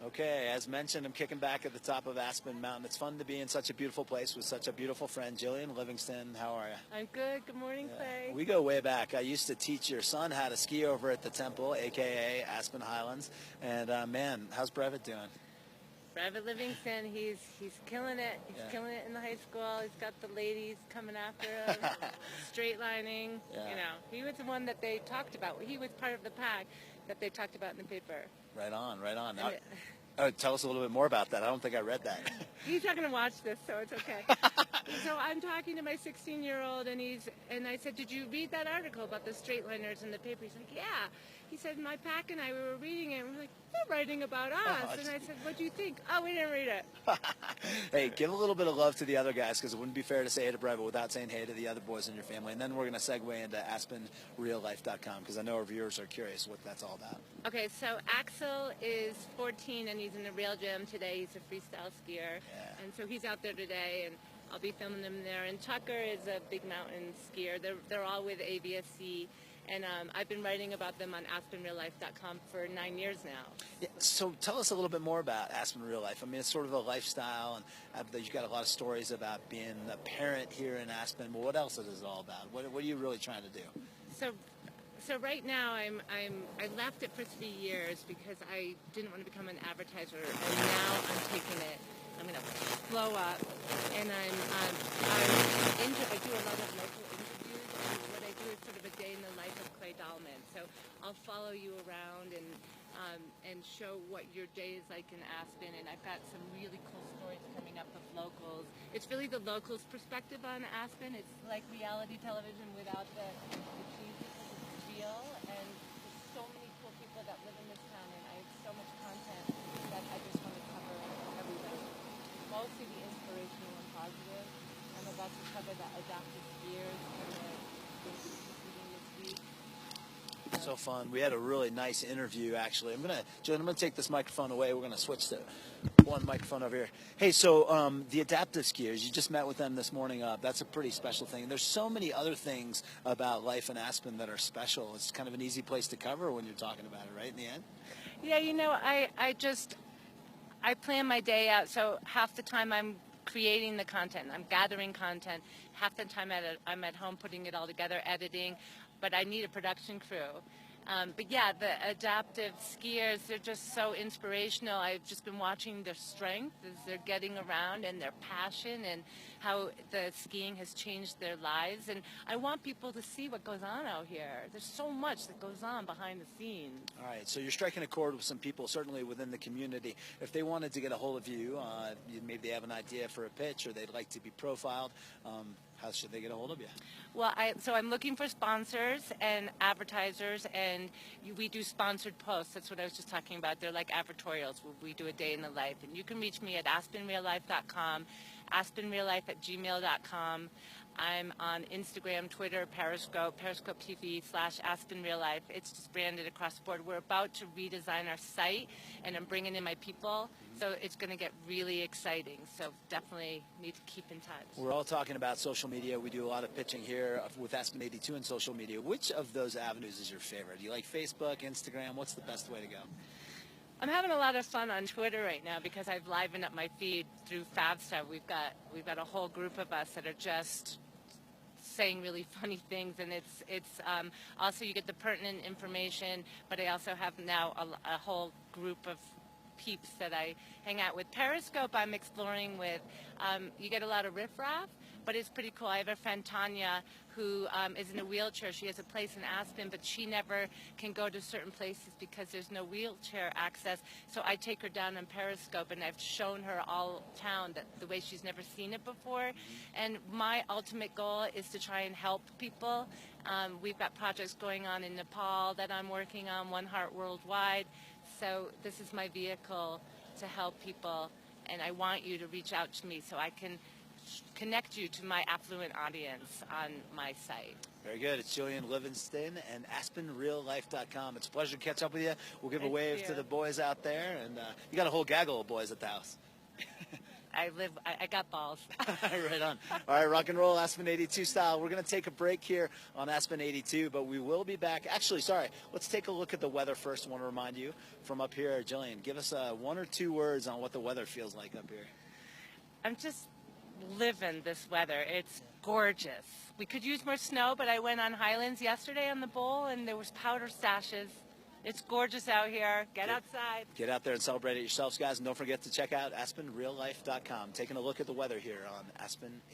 Okay, as mentioned, I'm kicking back at the top of Aspen Mountain. It's fun to be in such a beautiful place with such a beautiful friend, Jillian Livingston. How are you? I'm good. Good morning, Clay. We go way back. I used to teach your son how to ski over at the temple, a.k.a. Aspen Highlands. And, man, how's Brevet doing? Brevet Livingston, he's killing it. He's killing it in the high school. He's got the ladies coming after him, straight lining. Yeah. You know, he was the one that they talked about. He was part of the pack that they talked about in the paper. Right on, right on. Tell us a little bit more about that. I don't think I read that. He's not going to watch this, so it's okay. So I'm talking to my 16-year-old, and I said, "Did you read that article about the straight liners in the paper?" He's like, "Yeah." He said, "My pack and I, we were reading it, and we're like, they're writing about us." And I said, "What do you think?" "Oh, we didn't read it." Hey, give a little bit of love to the other guys, because it wouldn't be fair to say hey to Brevet without saying hey to the other boys in your family. And then we're going to segue into AspenRealLife.com, because I know our viewers are curious what that's all about. Okay, so Axel is 14, and he's in the rail gym today. He's a freestyle skier, and so he's out there today, and I'll be filming him there. And Tucker is a big mountain skier. They're all with ABSC. And I've been writing about them on AspenRealLife.com for 9 years now. Yeah, so tell us a little bit more about Aspen Real Life. I mean, it's sort of a lifestyle, and you've got a lot of stories about being a parent here in Aspen. But what else is it all about? What are you really trying to do? So right now I left it for 3 years because I didn't want to become an advertiser, and now I'm taking it. I'm going to blow up, and I do a lot of local interviews, and what I do is sort of a day in the life of Clay Dahlman. So I'll follow you around and show what your day is like in Aspen, and I've got some really cool stories coming up of locals. It's really the locals' perspective on Aspen. It's like reality television without the cheese, because it's real, and there's so many cool people that live in this town, and I have so much content that I just want to cover everybody. Mostly the inspirational and positive. I'm about to cover the adaptive skiers and the meeting this week. So fun. We had a really nice interview, actually. I'm gonna take this microphone away. We're gonna switch to one microphone over here. Hey, so the adaptive skiers, you just met with them this morning. That's a pretty special thing. There's so many other things about life in Aspen that are special. It's kind of an easy place to cover when you're talking about it, right? In the end. Yeah, you know, I plan my day out, so half the time I'm creating the content, I'm gathering content, half the time I'm at home putting it all together, editing, but I need a production crew. But yeah, the adaptive skiers, they're just so inspirational. I've just been watching their strength as they're getting around, and their passion, and how the skiing has changed their lives. And I want people to see what goes on out here. There's so much that goes on behind the scenes. All right, so you're striking a chord with some people, certainly within the community. If they wanted to get a hold of you, maybe they have an idea for a pitch, or they'd like to be profiled, how should they get a hold of you? Well, so I'm looking for sponsors and advertisers, and we do sponsored posts. That's what I was just talking about. They're like advertorials. We do a day in the life. And you can reach me at AspenRealLife.com, AspenRealLife@gmail.com. I'm on Instagram, Twitter, Periscope TV/AspenRealLife. It's just branded across the board. We're about to redesign our site, and I'm bringing in my people, so it's going to get really exciting. So definitely need to keep in touch. We're all talking about social media. We do a lot of pitching here with Aspen82 and social media. Which of those avenues is your favorite? Do you like Facebook, Instagram? What's the best way to go? I'm having a lot of fun on Twitter right now because I've livened up my feed through FabStuff. We've got a whole group of us that are just saying really funny things, and it's also you get the pertinent information, but I also have now a whole group of peeps that I hang out with. Periscope I'm exploring with. You get a lot of riffraff, but it's pretty cool. I have a friend, Tanya, who is in a wheelchair. She has a place in Aspen, but she never can go to certain places because there's no wheelchair access. So I take her down on Periscope, and I've shown her all town the way she's never seen it before. And my ultimate goal is to try and help people. We've got projects going on in Nepal that I'm working on, One Heart Worldwide. So this is my vehicle to help people, and I want you to reach out to me so I can connect you to my affluent audience on my site. Very good. It's Jillian Livingston and AspenRealLife.com. It's a pleasure to catch up with you. We'll give a wave to the boys out there, and you got a whole gaggle of boys at the house. I got balls. Right on. All right, rock and roll Aspen82 style. We're going to take a break here on Aspen82, but we will be back. Actually, sorry, let's take a look at the weather first. I want to remind you from up here, Jillian, give us one or two words on what the weather feels like up here. I'm just living this weather. It's gorgeous. We could use more snow, but I went on Highlands yesterday on the bowl, and there was powder stashes. It's gorgeous out here. Get outside. Get out there and celebrate it yourselves, guys. And don't forget to check out AspenRealLife.com. Taking a look at the weather here on Aspen